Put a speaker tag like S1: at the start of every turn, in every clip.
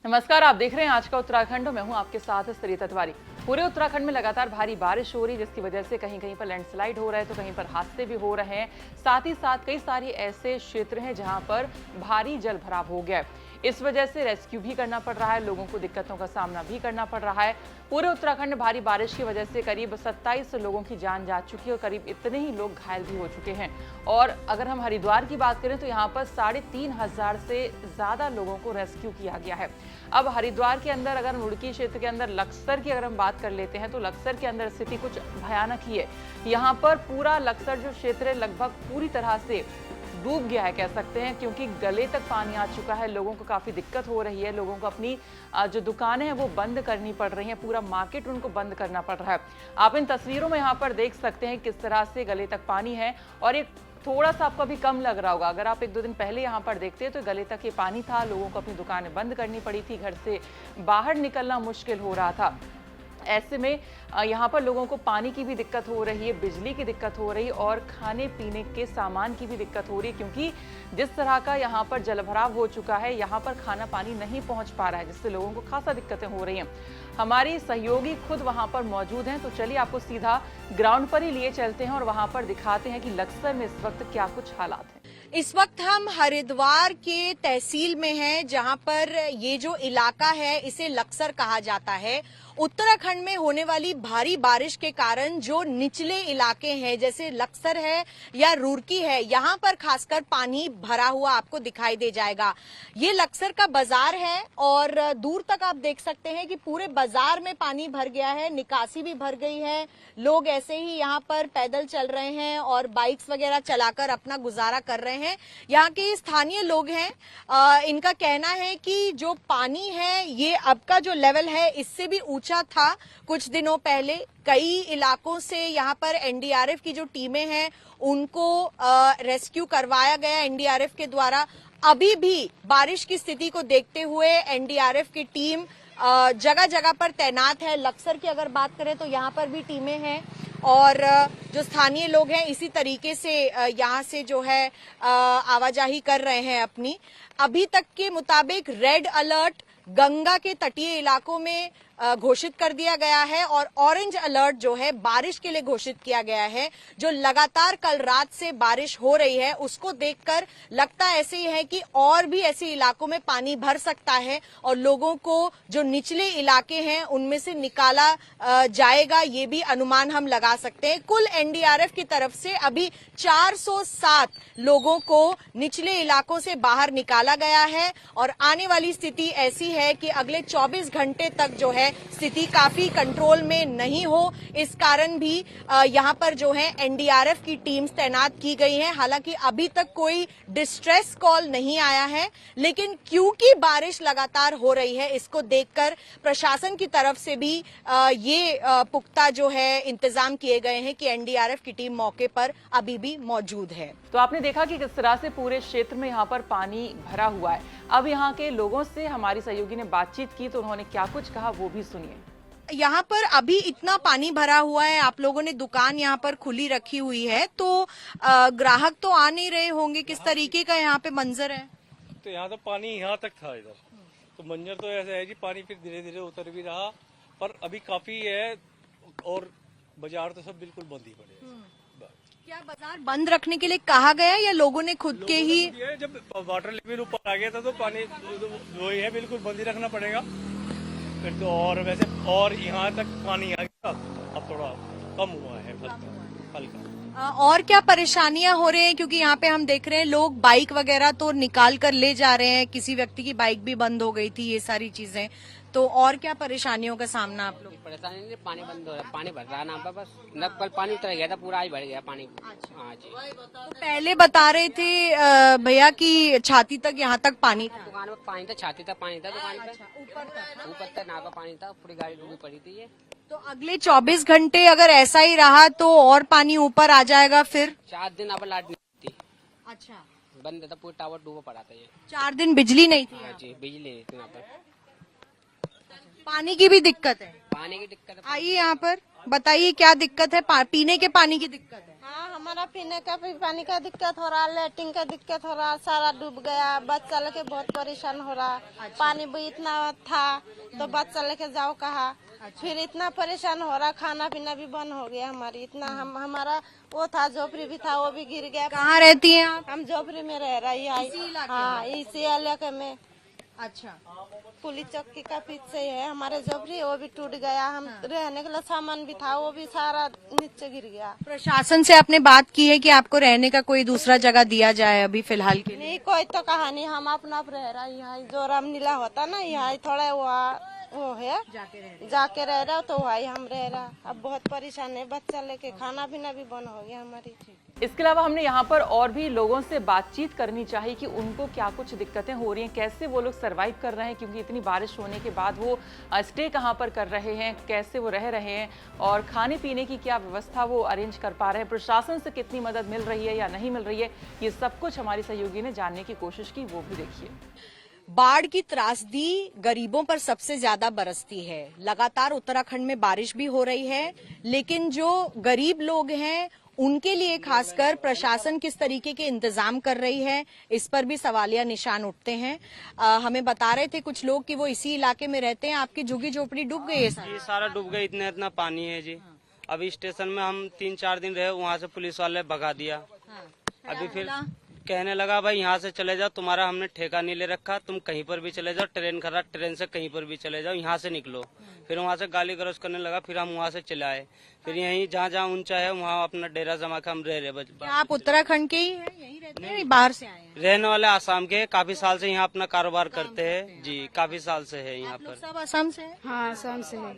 S1: नमस्कार, आप देख रहे हैं आज का उत्तराखंड। मैं हूं आपके साथ सरिता तिवारी। पूरे उत्तराखंड में लगातार भारी बारिश हो रही, जिसकी वजह से कहीं कहीं पर लैंडस्लाइड हो रहा है तो कहीं पर हादसे भी हो रहे हैं। साथ ही साथ कई सारे ऐसे क्षेत्र हैं जहां पर भारी जल भराव हो गया है। इस वजह से रेस्क्यू भी करना पड़ रहा है, लोगों को दिक्कतों का सामना भी करना पड़ रहा है। पूरे उत्तराखंड में भारी बारिश की वजह से करीब 27 लोगों की जान जा चुकी है और करीब इतने ही लोग घायल भी हो चुके हैं। और अगर हम हरिद्वार की बात करें तो यहाँ पर 3,500 से ज्यादा लोगों को रेस्क्यू किया गया है। अब हरिद्वार के अंदर अगर रुड़की क्षेत्र के अंदर लक्सर की अगर हम बात कर लेते हैं तो लक्सर के अंदर स्थिति कुछ भयानक ही है। यहाँ पर पूरा लक्सर जो क्षेत्र है लगभग पूरी तरह से डूब गया है कह सकते हैं, क्योंकि गले तक पानी आ चुका है। लोगों को काफी दिक्कत हो रही है, लोगों को अपनी जो दुकानें हैं वो बंद करनी पड़ रही हैं, पूरा मार्केट उनको बंद करना पड़ रहा है। आप इन तस्वीरों में यहाँ पर देख सकते हैं किस तरह से गले तक पानी है और एक थोड़ा सा आपको अभी कम लग रहा होगा। अगर आप 1-2 दिन पहले यहाँ पर देखते तो गले तक ये पानी था, लोगों को अपनी दुकानें बंद करनी पड़ी थी, घर से बाहर निकलना मुश्किल हो रहा था। ऐसे में यहाँ पर लोगों को पानी की भी दिक्कत हो रही है, बिजली की दिक्कत हो रही है और खाने पीने के सामान की भी दिक्कत हो रही है, क्योंकि जिस तरह का यहाँ पर जलभराव हो चुका है, यहाँ पर खाना पानी नहीं पहुँच पा रहा है, जिससे लोगों को खासा दिक्कतें हो रही हैं। हमारी सहयोगी खुद वहाँ पर मौजूद हैं, तो चलिए आपको सीधा ग्राउंड पर ही लिए चलते हैं और वहाँ पर दिखाते हैं कि लक्सर में इस वक्त क्या कुछ हालात हैं।
S2: इस वक्त हम हरिद्वार के तहसील में हैं, जहां पर ये जो इलाका है इसे लक्सर कहा जाता है। उत्तराखंड में होने वाली भारी बारिश के कारण जो निचले इलाके हैं जैसे लक्सर है या रुड़की है, यहाँ पर खासकर पानी भरा हुआ आपको दिखाई दे जाएगा। ये लक्सर का बाजार है और दूर तक आप देख सकते हैं कि पूरे बाजार में पानी भर गया है, निकासी भी भर गई है। लोग ऐसे ही यहाँ पर पैदल चल रहे हैं और बाइक्स वगैरह चलाकर अपना गुजारा कर रहे हैं। यहाँ के स्थानीय लोग हैं, इनका कहना है कि जो पानी है ये अब का जो लेवल है इससे भी ऊंचा था कुछ दिनों पहले। कई इलाकों से यहाँ पर एनडीआरएफ की जो टीमें हैं उनको रेस्क्यू करवाया गया एनडीआरएफ के द्वारा। अभी भी बारिश की स्थिति को देखते हुए एनडीआरएफ की टीम जगह जगह पर तैनात है। लक्सर की अगर बात करें तो यहाँ पर भी टीमें हैं और जो स्थानीय लोग हैं इसी तरीके से यहाँ से जो है आवाजाही कर रहे हैं अपनी। अभी तक के मुताबिक रेड अलर्ट गंगा के तटीय इलाकों में घोषित कर दिया गया है और ऑरेंज अलर्ट जो है बारिश के लिए घोषित किया गया है। जो लगातार कल रात से बारिश हो रही है उसको देखकर लगता ऐसे ही है कि और भी ऐसे इलाकों में पानी भर सकता है और लोगों को जो निचले इलाके हैं उनमें से निकाला जाएगा, ये भी अनुमान हम लगा सकते हैं। कुल एनडीआरएफ की तरफ से अभी 407 लोगों को निचले इलाकों से बाहर निकाला गया है और आने वाली स्थिति ऐसी है कि अगले 24 घंटे तक जो है स्थिति काफी कंट्रोल में नहीं हो, इस कारण भी यहाँ पर जो है एनडीआरएफ की टीम्स तैनात की गई हैं। हालांकि अभी तक कोई डिस्ट्रेस कॉल नहीं आया है, लेकिन क्योंकि बारिश लगातार हो रही है इसको देखकर प्रशासन की तरफ से भी ये पुख्ता जो है इंतजाम किए गए हैं कि एनडीआरएफ की टीम मौके पर अभी भी मौजूद है।
S1: तो आपने देखा कि किस तरह से पूरे क्षेत्र में यहाँ पर पानी भरा हुआ है। अब यहाँ के लोगों से हमारी सहयोगी ने बातचीत की तो उन्होंने क्या कुछ कहा वो भी सुनिए।
S2: यहाँ पर अभी इतना पानी भरा हुआ है, आप लोगों ने दुकान यहाँ पर खुली रखी हुई है तो ग्राहक तो आ नहीं रहे होंगे, किस तरीके का यहाँ पे मंजर है?
S3: तो यहाँ तो पानी यहाँ तक था, इधर तो मंजर तो ऐसा है जी, पानी फिर धीरे धीरे उतर भी रहा, पर अभी काफी है और बाजार तो सब बिल्कुल बंद ही पड़े।
S2: क्या बाजार बंद रखने के लिए कहा गया या लोगों ने खुद के ही?
S3: जब वाटर लेवल ऊपर आ गया था तो पानी वही है, बिल्कुल बंद ही रखना पड़ेगा फिर तो। और वैसे और यहाँ तक पानी आ गया, अब थोड़ा कम हुआ है हल्का।
S2: और क्या परेशानियां हो रही हैं, क्योंकि यहाँ पे हम देख रहे हैं लोग बाइक वगैरह तो निकाल कर ले जा रहे हैं, किसी व्यक्ति की बाइक भी बंद हो गई थी, ये सारी चीजें। तो और क्या परेशानियों का सामना आप लोग?
S4: परेशानी नहीं, पानी बंद हो रहा है, पानी भर रहा है ना बस। न कल पानी उतर गया था, पूरा आज भर गया पानी।
S2: अच्छा।
S4: हाँ जी।
S2: तो पहले बता रहे थे भैया कि छाती तक यहाँ तक पानी था।
S4: दुकान में पानी था, छाती तक पानी था दुकान पे। ऊपर तक नाका पानी था, पूरी गाड़ी डूबी पड़ी थी ये।
S2: तो अगले 24 घंटे अगर ऐसा ही रहा तो और पानी ऊपर आ जाएगा फिर?
S4: 4 दिन अब लाइट नहीं थी।
S2: अच्छा,
S4: बंद था, पूरा टावर डूबा पड़ा था ये।
S2: 4 दिन बिजली नहीं थी?
S4: हाँ जी, बिजली नहीं थी यहाँ पर।
S2: पानी की भी दिक्कत है?
S4: पानी की दिक्कत है।
S2: आइए यहाँ पर बताइए क्या दिक्कत है? पीने के पानी की दिक्कत है?
S5: हाँ, हमारा पीने का भी पानी का दिक्कत हो रहा, लैट्रिन का दिक्कत हो रहा, सारा डूब गया। बच्चा लेके बहुत परेशान हो रहा। पानी भी इतना था तो बच्चा लेके जाओ कहाँ। फिर इतना परेशान हो रहा, खाना पीना भी बंद हो गया हमारी। इतना हमारा वो था, झोपड़ी भी था, वो भी गिर गया।
S2: कहाँ रहती हैं आप?
S5: हम झोपड़ी में रह रही है। हाँ, इसी इलाके में।
S2: अच्छा,
S5: पुलिस चौकी का पीछे है हमारे झोपड़ी, वो भी टूट गया। हम रहने के लिए सामान भी था, वो भी सारा नीचे गिर गया।
S2: प्रशासन से आपने बात की है कि आपको रहने का कोई दूसरा जगह दिया जाए अभी फिलहाल के लिए?
S5: नहीं, कोई तो कहानी, हम अपना आप रह रहा यहाँ। जो रामलीला होता ना यहाँ थोड़ा वो है, जाके रह रहा तो वही हम रह रहा। अब बहुत परेशान है, बच्चा लेके खाना पीना भी बंद हो गया हमारी।
S1: इसके अलावा हमने यहाँ पर और भी लोगों से बातचीत करनी चाहिए कि उनको क्या कुछ दिक्कतें हो रही हैं, कैसे वो लोग सरवाइव कर रहे हैं, क्योंकि इतनी बारिश होने के बाद वो स्टे कहाँ पर कर रहे हैं, कैसे वो रह रहे हैं और खाने पीने की क्या व्यवस्था वो अरेंज कर पा रहे हैं, प्रशासन से कितनी मदद मिल रही है या नहीं मिल रही है, ये सब कुछ हमारी सहयोगी ने जानने की कोशिश की, वो भी देखिए।
S2: बाढ़ की त्रासदी गरीबों पर सबसे ज्यादा बरसती है। लगातार उत्तराखंड में बारिश भी हो रही है, लेकिन जो गरीब लोग हैं उनके लिए खासकर प्रशासन किस तरीके के इंतजाम कर रही है, इस पर भी सवालिया निशान उठते हैं। हमें बता रहे थे कुछ लोग कि वो इसी इलाके में रहते हैं। आपकी झुग्गी झोपड़ी डूब गई है?
S6: जी, सारा डूब गया। इतना पानी है जी। अभी स्टेशन में हम 3-4 दिन रहे, वहाँ से पुलिस वाले भगा दिया। अभी फिर कहने लगा भाई यहाँ से चले जाओ, तुम्हारा हमने ठेका नहीं ले रखा, तुम कहीं पर भी चले जाओ, ट्रेन खड़ा, ट्रेन से कहीं पर भी चले जाओ, यहाँ से निकलो। फिर वहाँ से गाली गलौज करने लगा, फिर हम वहाँ से चले आए। फिर यहीं जहाँ जहाँ ऊंचा है वहाँ अपना डेरा जमा के हम रह रहे।
S2: क्या आप उत्तराखंड के ही हैं, यहीं रहते हैं, बाहर से आए हैं?
S6: रहने वाले आसाम के, काफी साल से यहाँ अपना कारोबार करते हैं जी, काफी साल से है यहाँ पर।
S2: सब असम से हैं?
S7: हाँ, आसाम से है।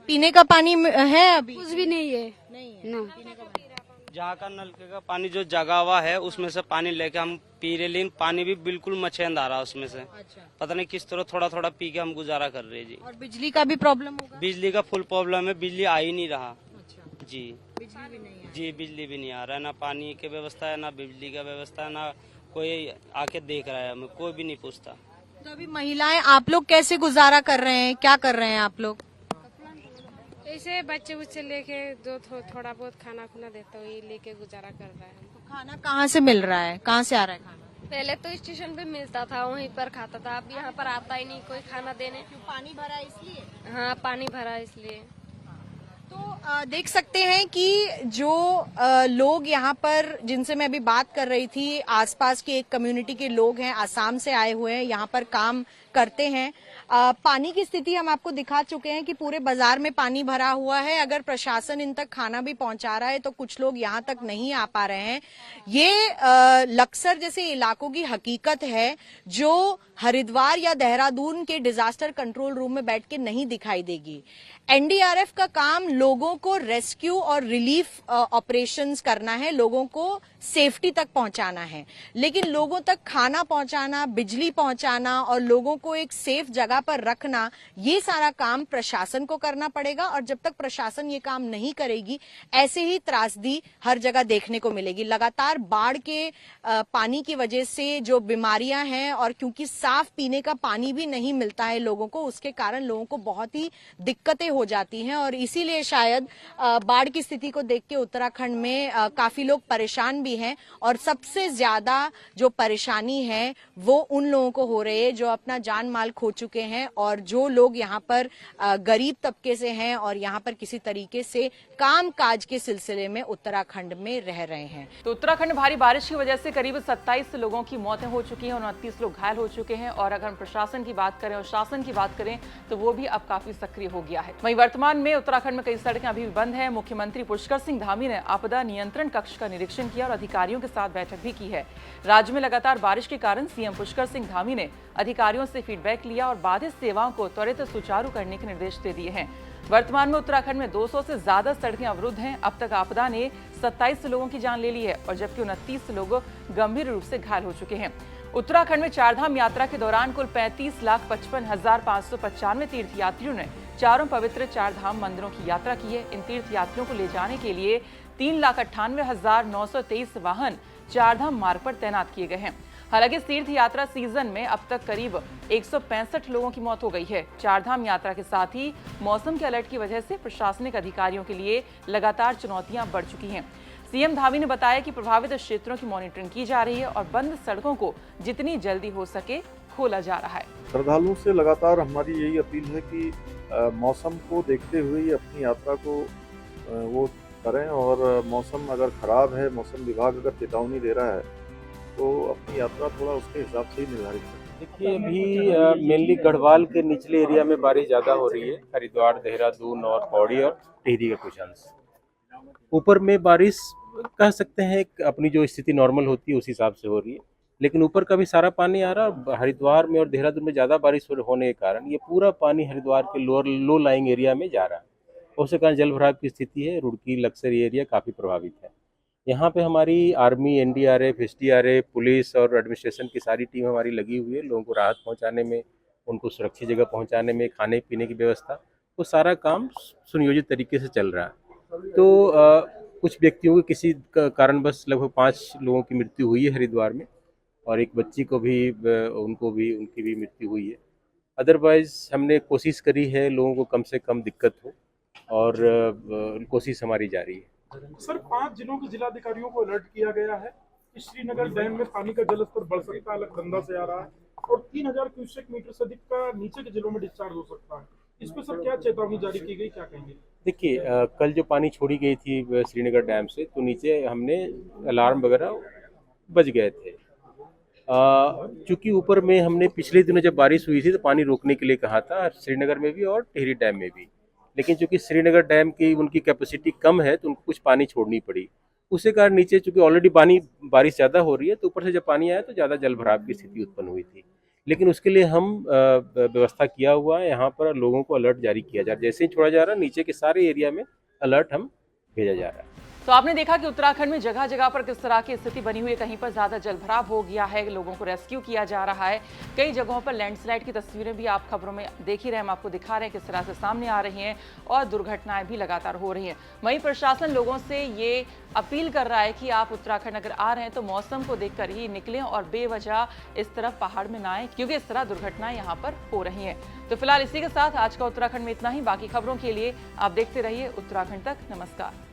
S2: पीने का पानी है अभी?
S7: कुछ भी नहीं है।
S2: नहीं।
S6: जहाँ का नलके का पानी जो जगा हुआ है उसमें से पानी लेके हम पी रहे, लेकिन पानी भी बिल्कुल मचेंद आ रहा है उसमें से। पता नहीं किस तरह थोड़ा थोड़ा पी के हम गुजारा कर रहे हैं जी।
S2: और बिजली का भी प्रॉब्लम होगा?
S6: बिजली का फुल प्रॉब्लम है, बिजली आ ही नहीं रहा जी।
S2: बिजली भी नहीं है?
S6: जी, बिजली भी नहीं आ रहा है, ना पानी की व्यवस्था है, ना बिजली का व्यवस्था है, ना कोई आके देख रहा है हमें, कोई भी नहीं पूछता।
S2: तो अभी महिलाएं, आप लोग कैसे गुजारा कर रहे हैं, क्या कर रहे हैं आप लोग?
S7: ऐसे बच्चे उच्चे लेके जो थोड़ा बहुत खाना खुना देता हूँ, ये लेके गुजारा कर रहा है।
S2: तो खाना कहाँ से मिल रहा है, कहाँ से आ रहा है खाना?
S8: पहले तो स्टेशन पे मिलता था, वहीं पर खाता था। अब यहाँ पर आता ही नहीं कोई खाना देने।
S2: पानी भरा इसलिए?
S8: हाँ, पानी भरा इसलिए।
S2: तो देख सकते हैं कि जो लोग यहाँ पर, जिनसे मैं अभी बात कर रही थी, आसपास के एक कम्युनिटी के लोग हैं, आसाम से आए हुए हैं, यहाँ पर काम करते हैं। पानी की स्थिति हम आपको दिखा चुके हैं कि पूरे बाजार में पानी भरा हुआ है। अगर प्रशासन इन तक खाना भी पहुंचा रहा है तो कुछ लोग यहाँ तक नहीं आ पा रहे हैं। ये लक्सर जैसे इलाकों की हकीकत है जो हरिद्वार या देहरादून के डिजास्टर कंट्रोल रूम में बैठ के नहीं दिखाई देगी। एनडीआरएफ का काम लोगों को रेस्क्यू और रिलीफ ऑपरेशंस करना है, लोगों को सेफ्टी तक पहुंचाना है, लेकिन लोगों तक खाना पहुंचाना, बिजली पहुंचाना और लोगों को एक सेफ जगह पर रखना, ये सारा काम प्रशासन को करना पड़ेगा। और जब तक प्रशासन ये काम नहीं करेगी, ऐसे ही त्रासदी हर जगह देखने को मिलेगी। लगातार बाढ़ के पानी की वजह से जो बीमारियां हैं, और क्योंकि साफ पीने का पानी भी नहीं मिलता है लोगों को, उसके कारण लोगों को बहुत ही दिक्कतें हो जाती हैं। और इसीलिए शायद बाढ़ की स्थिति को देख के उत्तराखंड में काफी लोग परेशान भी हैं। और सबसे ज्यादा जो परेशानी है वो उन लोगों को हो रही है जो अपना जान माल खो चुके हैं, और जो लोग यहाँ पर गरीब तबके से हैं और यहाँ पर किसी तरीके से काम काज के सिलसिले में उत्तराखंड में रह रहे हैं।
S1: तो उत्तराखंड में भारी बारिश की वजह से करीब 27 लोगों की मौतें हो चुकी हैं और 29 लोग घायल हो चुके हैं। और अगर हम प्रशासन की बात करें और शासन की बात करें तो वो भी अब काफी सक्रिय हो गया है। वहीं वर्तमान में उत्तराखंड में कई सड़कें अभी भी बंद है। मुख्यमंत्री पुष्कर सिंह धामी ने आपदा नियंत्रण कक्ष का निरीक्षण किया और अधिकारियों के साथ बैठक भी की है। राज्य में लगातार बारिश के कारण सीएम पुष्कर सिंह धामी ने अधिकारियों से फीडबैक लिया और बाधित सेवाओं को त्वरित सुचारू करने के निर्देश दे दिए हैं। वर्तमान में उत्तराखंड में 200 से ज्यादा सड़कें अवरुद्ध हैं। अब तक आपदा ने 27 लोगों की जान ले ली है और जबकि 29 लोग गंभीर रूप से घायल हो चुके हैं। उत्तराखंड में चारधाम यात्रा के दौरान कुल 35,55,595 तीर्थयात्रियों ने चारों पवित्र चारधाम मंदिरों की यात्रा की है। इन तीर्थयात्रियों को ले जाने के लिए 3,98,923 वाहन चारधाम मार्ग पर तैनात किए गए हैं। हालांकि इस तीर्थ यात्रा सीजन में अब तक करीब 165 लोगों की मौत हो गई है। चारधाम यात्रा के साथ ही मौसम के अलर्ट की वजह से प्रशासनिक अधिकारियों के लिए लगातार चुनौतियां बढ़ चुकी हैं। सीएम धामी ने बताया कि प्रभावित क्षेत्रों की मॉनिटरिंग की जा रही है और बंद सड़कों को जितनी जल्दी हो सके खोला जा रहा है।
S9: श्रद्धालुओं से लगातार हमारी यही अपील है कि मौसम को देखते हुए ही अपनी यात्रा को वो करें, और मौसम अगर खराब है, मौसम विभाग अगर चेतावनी दे रहा है तो अपनी यात्रा थोड़ा उसके हिसाब से ही निर्धारित करें।
S10: देखिए, अभी मेनली गढ़वाल के निचले एरिया में बारिश ज़्यादा हो रही है, हरिद्वार, देहरादून और पौड़ी और टिहरी के कुछ अंश। ऊपर में बारिश कह सकते हैं अपनी जो स्थिति नॉर्मल होती है उस हिसाब से हो रही है, लेकिन ऊपर का भी सारा पानी आ रहा है। हरिद्वार में और देहरादून में ज़्यादा बारिश होने के कारण ये पूरा पानी हरिद्वार के लो लाइंग एरिया में जा रहा है। उसके कारण जल भराव की स्थिति है। रुड़की लक्सर एरिया काफ़ी प्रभावित है। यहाँ पे हमारी आर्मी, एनडीआरएफ, एसडीआरएफ, पुलिस और एडमिनिस्ट्रेशन की सारी टीम हमारी लगी हुई है लोगों को राहत पहुँचाने में, उनको सुरक्षित जगह पहुँचाने में, खाने पीने की व्यवस्था, वो सारा काम सुनियोजित तरीके से चल रहा है। तो कुछ व्यक्तियों की किसी कारणवश लगभग 5 लोगों की मृत्यु हुई है हरिद्वार में, और एक बच्ची को भी उनकी भी मृत्यु हुई है। अदरवाइज हमने कोशिश करी है लोगों को कम से कम दिक्कत हो, और कोशिश हमारी जारी है।
S11: सर, 5 जिलों के जिलाधिकारियों को अलर्ट किया गया है कि श्रीनगर डैम में पानी का जलस्तर बढ़ सकता है, अलकनंदा से आ रहा है, और 3000 क्यूसेक मीटर से अधिक का नीचे के जिलों में डिस्चार्ज हो सकता है। इस पर सर क्या चेतावनी जारी की गई, क्या कहेंगे?
S10: देखिए, कल जो पानी छोड़ी गई थी श्रीनगर डैम से, तो नीचे हमने अलार्म वगैरह बज गए थे। चूँकि ऊपर में हमने पिछले दिनों जब बारिश हुई थी तो पानी रोकने के लिए कहा था, श्रीनगर में भी और टिहरी डैम में भी, लेकिन चूँकि श्रीनगर डैम की उनकी कैपेसिटी कम है तो उनको कुछ पानी छोड़नी पड़ी। उसके कारण नीचे चूँकि ऑलरेडी बारिश ज़्यादा हो रही है, तो ऊपर से जब पानी आया तो ज़्यादा जल भराव की स्थिति उत्पन्न हुई थी। लेकिन उसके लिए हम व्यवस्था किया हुआ है, यहाँ पर लोगों को अलर्ट जारी किया जा रहा है। जैसे ही छोड़ा जा रहा है, नीचे के सारे एरिया में अलर्ट हम भेजा जा रहा है।
S1: तो आपने देखा कि उत्तराखंड में जगह जगह पर किस तरह की स्थिति बनी हुई है। कहीं पर ज्यादा जलभराव हो गया है, लोगों को रेस्क्यू किया जा रहा है। कई जगहों पर लैंडस्लाइड की तस्वीरें भी आप खबरों में देख ही रहे हैं, हम आपको दिखा रहे हैं किस तरह से सामने आ रही हैं, और दुर्घटनाएं भी लगातार हो रही हैं। वहीं प्रशासन लोगों से ये अपील कर रहा है कि आप उत्तराखंड अगर आ रहे हैं तो मौसम को देखकर ही निकलें और बेवजह इस तरफ पहाड़ में ना आए, क्योंकि इस तरह दुर्घटनाएं यहाँ पर हो रही हैं। तो फिलहाल इसी के साथ आज का उत्तराखंड में इतना ही। बाकी खबरों के लिए आप देखते रहिए उत्तराखंड तक। नमस्कार।